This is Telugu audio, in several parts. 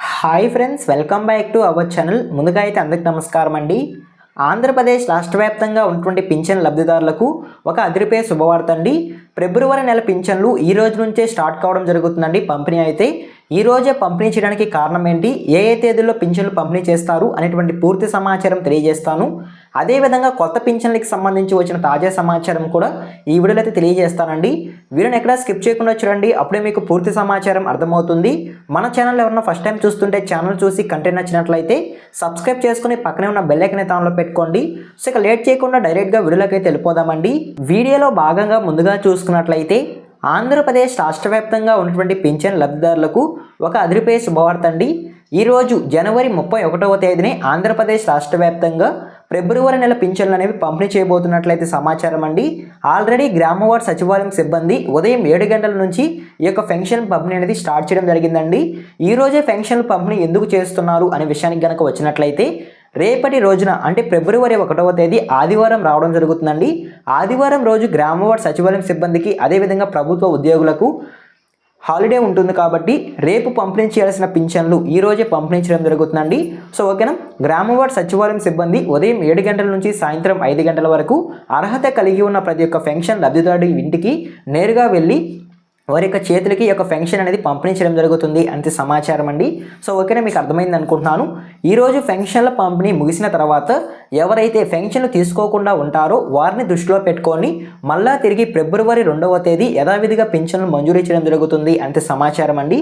Hi friends, welcome back to our channel. ముందుగా అయితే అందరికి నమస్కారం అండి. ఆంధ్రప్రదేశ్ రాష్ట్ర వ్యాప్తంగా ఉన్నటువంటి పింఛన్ లబ్ధిదారులకు ఒక అదిరిపోయే శుభవార్త అండి. ఫిబ్రవరి నెల పింఛన్లు ఈ రోజు నుంచే స్టార్ట్ కావడం జరుగుతుందండి. పంపిణీ అయితే ఈ రోజే పంపిణీ చేయడానికి కారణం ఏంటి, ఏ తేదీల్లో పింఛన్లు పంపిణీ చేస్తారు అనేటువంటి పూర్తి సమాచారం తెలియజేస్తాను. అదేవిధంగా కొత్త పింఛన్లకి సంబంధించి వచ్చిన తాజా సమాచారం కూడా ఈ వీడియోలో అయితే తెలియజేస్తానండి. వీడియోని ఎక్కడా స్కిప్ చేయకుండా చూడండి, అప్పుడే మీకు పూర్తి సమాచారం అర్థమవుతుంది. మన ఛానల్ ఎవరన్నా ఫస్ట్ టైం చూస్తుంటే ఛానల్ చూసి కంటెంట్ నచ్చినట్లయితే సబ్స్క్రైబ్ చేసుకుని పక్కనే ఉన్న బెల్ ఐకాన్ ఆన్లో పెట్టుకోండి. సో ఇక లేట్ చేయకుండా డైరెక్ట్గా వీడియోలోకి అయితే వెళ్ళిపోదామండి. వీడియోలో భాగంగా ముందుగా చూసుకున్నట్లయితే ఆంధ్రప్రదేశ్ రాష్ట్ర వ్యాప్తంగా ఉన్నటువంటి పింఛన్ లబ్ధిదారులకు ఒక అదిరిపోయే శుభవార్త అండి. ఈరోజు జనవరి 31వ తేదీని ఆంధ్రప్రదేశ్ రాష్ట్ర వ్యాప్తంగా ఫిబ్రవరి నెల పింఛన్లు అనేవి పంపిణీ చేయబోతున్నట్లయితే సమాచారం అండి. ఆల్రెడీ గ్రామ వార్డు సచివాలయం సిబ్బంది ఉదయం 7 గంటల నుంచి ఈ యొక్క పెన్షన్ పంపిణీ అనేది స్టార్ట్ చేయడం జరిగిందండి. ఈ రోజే పెన్షన్లు పంపిణీ ఎందుకు చేస్తున్నారు అనే విషయానికి కనుక వచ్చినట్లయితే రేపటి రోజున అంటే ఫిబ్రవరి 1వ తేదీ ఆదివారం రావడం జరుగుతుందండి. ఆదివారం రోజు గ్రామ వార్డు సచివాలయం సిబ్బందికి అదేవిధంగా ప్రభుత్వ ఉద్యోగులకు హాలిడే ఉంటుంది కాబట్టి రేపు పంపిణీ చేయాల్సిన పింఛన్లు ఈ రోజే పంపిణీ చేయడం జరుగుతుందండి. సో ఓకేనా, గ్రామ వార్డు సచివాలయం సిబ్బంది ఉదయం 7 గంటల నుంచి సాయంత్రం 5 గంటల వరకు అర్హత కలిగి ఉన్న ప్రతి ఒక్క పెన్షన్ లబ్ధిదారుడి ఇంటికి నేరుగా వెళ్ళి వారి యొక్క చేతులకి ఈ యొక్క పెన్షన్ అనేది పంపిణీ చేయడం జరుగుతుంది అంతే సమాచారం అండి. సో ఓకేనా, మీకు అర్థమైంది అనుకుంటున్నాను. ఈరోజు పెన్షన్ల పంపిణీ ముగిసిన తర్వాత ఎవరైతే పెన్షన్లు తీసుకోకుండా ఉంటారో వారిని దృష్టిలో పెట్టుకొని మళ్ళా తిరిగి ఫిబ్రవరి 2వ తేదీ యథావిధిగా పెన్షన్లు మంజూరు చేయడం జరుగుతుంది అంతే సమాచారం అండి.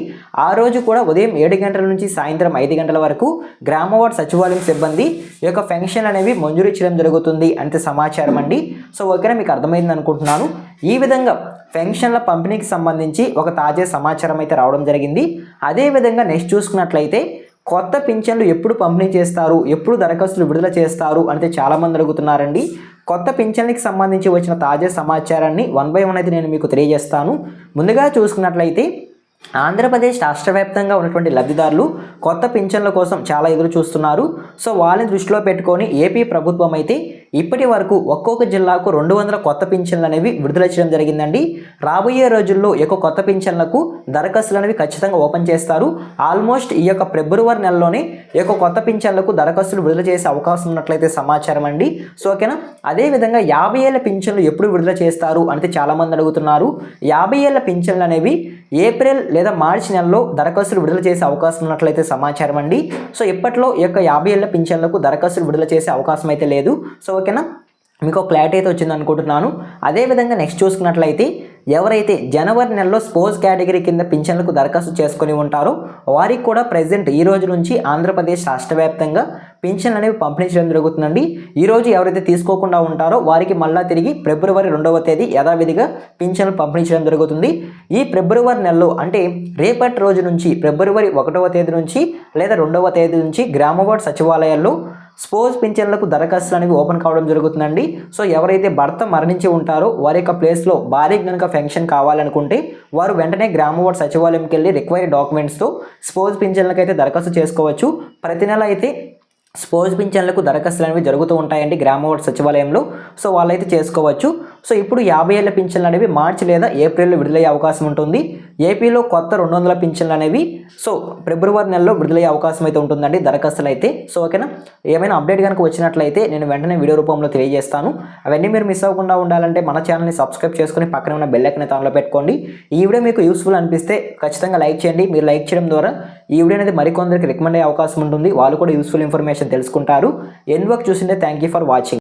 ఆ రోజు కూడా ఉదయం 7 గంటల నుంచి సాయంత్రం 5 గంటల వరకు గ్రామ వార్డు సచివాలయం సిబ్బంది ఈ యొక్క పెన్షన్ అనేవి మంజూరు చేయడం జరుగుతుంది అంతే సమాచారం అండి. సో ఓకేనా, మీకు అర్థమైంది అనుకుంటున్నాను. ఈ విధంగా పెన్షన్ల పంపిణీకి సంబంధించి ఒక తాజా సమాచారం అయితే రావడం జరిగింది. అదేవిధంగా నెక్స్ట్ చూసుకున్నట్లయితే కొత్త పింఛన్లు ఎప్పుడు పంపిణీ చేస్తారు, ఎప్పుడు దరఖాస్తులు విడుదల చేస్తారు అంటే చాలామంది అడుగుతున్నారండి. కొత్త పింఛన్లకి సంబంధించి వచ్చిన తాజా సమాచారాన్ని 1 by 1 అయితే నేను మీకు తెలియజేస్తాను. ముందుగా చూసుకున్నట్లయితే ఆంధ్రప్రదేశ్ రాష్ట్ర వ్యాప్తంగా ఉన్నటువంటి లబ్ధిదారులు కొత్త పింఛన్ల కోసం చాలా ఎదురు చూస్తున్నారు. సో వాళ్ళని దృష్టిలో పెట్టుకొని ఏపీ ప్రభుత్వం అయితే ఇప్పటి వరకు ఒక్కొక్క జిల్లాకు 200 కొత్త పింఛన్లు అనేవి విడుదల చేయడం జరిగిందండి. రాబోయే రోజుల్లో ఈ యొక్క కొత్త పింఛన్లకు దరఖాస్తులు అనేవి ఖచ్చితంగా ఓపెన్ చేస్తారు. ఆల్మోస్ట్ ఈ యొక్క ఫిబ్రవరి నెలలోనే ఈ యొక్క కొత్త పింఛన్లకు దరఖాస్తులు విడుదల చేసే అవకాశం ఉన్నట్లయితే సమాచారం అండి. సో ఓకేనా, అదేవిధంగా 50 ఏళ్ల పింఛన్లు ఎప్పుడు విడుదల చేస్తారు అంటే చాలామంది అడుగుతున్నారు. 50 ఏళ్ల పింఛన్లు అనేవి ఏప్రిల్ లేదా మార్చి నెలలో దరఖాస్తులు విడుదల చేసే అవకాశం ఉన్నట్లయితే సమాచారం అండి. సో ఇప్పట్లో ఈ యొక్క 50 ఏళ్ల పింఛన్లకు దరఖాస్తులు విడుదల చేసే అవకాశం అయితే లేదు. సో ఓకేనా, మీకు క్లారిటీ అయితే వచ్చింది అనుకుంటున్నాను. అదేవిధంగా నెక్స్ట్ చూసుకున్నట్లయితే ఎవరైతే జనవరి నెలలో స్పోర్ట్స్ కేటగిరీ కింద పింఛన్లకు దరఖాస్తు చేసుకొని ఉంటారో వారికి కూడా ప్రజెంట్ ఈ రోజు నుంచి ఆంధ్రప్రదేశ్ రాష్ట్ర వ్యాప్తంగా పింఛన్లు అనేవి పంపిణీ చేయడం జరుగుతుందండి. ఈరోజు ఎవరైతే తీసుకోకుండా ఉంటారో వారికి మళ్ళా తిరిగి ఫిబ్రవరి 2వ తేదీ యథావిధిగా పింఛన్లు పంపిణీ చేయడం జరుగుతుంది. ఈ ఫిబ్రవరి నెలలో అంటే రేపటి రోజు నుంచి ఫిబ్రవరి 1వ తేదీ నుంచి లేదా 2వ తేదీ నుంచి గ్రామ వార్డు సచివాలయాల్లో స్పోర్ట్స్ పింఛన్లకు దరఖాస్తులు అనేవి ఓపెన్ కావడం జరుగుతుందండి. సో ఎవరైతే భర్త మరణించి ఉంటారో వారి యొక్క ప్లేస్లో భార్యకి కనుక పెన్షన్ కావాలనుకుంటే వారు వెంటనే గ్రామ వార్డు సచివాలయంకి వెళ్ళి రిక్వైర్డ్ డాక్యుమెంట్స్తో స్పోర్ట్స్ పింఛన్లకు అయితే దరఖాస్తు చేసుకోవచ్చు. ప్రతి నెల అయితే స్పోర్ట్స్ పింఛన్లకు దరఖాస్తులు అనేవి జరుగుతూ ఉంటాయండి గ్రామ వార్డు సచివాలయంలో. సో వాళ్ళైతే చేసుకోవచ్చు. సో ఇప్పుడు 50 ఏళ్ల పింఛన్లు అనేవి మార్చి లేదా ఏప్రిల్లో విడుదలయ్యే అవకాశం ఉంటుంది. ఏపీలో కొత్త 200 పింఛన్లు అనేవి సో ఫిబ్రవరి నెలలో విడుదలయ్యే అవకాశం అయితే ఉంటుందండి దరఖాస్తులు అయితే. సో ఓకేనా, ఏమైనా అప్డేట్ కనుక వచ్చినట్లయితే నేను వెంటనే వీడియో రూపంలో తెలియజేస్తాను. అవన్నీ మీరు మిస్ అవ్వకుండా ఉండాలంటే మన ఛానల్ని సబ్స్క్రైబ్ చేసుకుని పక్కన ఉన్న బెల్ ఐకాన్ ఆన్లో పెట్టుకోండి. ఈ వీడియో మీకు యూస్ఫుల్ అనిపిస్తే ఖచ్చితంగా లైక్ చేయండి. మీరు లైక్ చేయడం ద్వారా ఈ వీడియో అనేది మరికొందరికి రికమెండ్ అయ్యే అవకాశం ఉంటుంది. వాళ్ళు కూడా యూస్ఫుల్ ఇన్ఫర్మేషన్ తెలుసుకుంటారు. ఎండ్ వరకు చూసింటే థ్యాంక్ యూ ఫర్ వాచింగ్.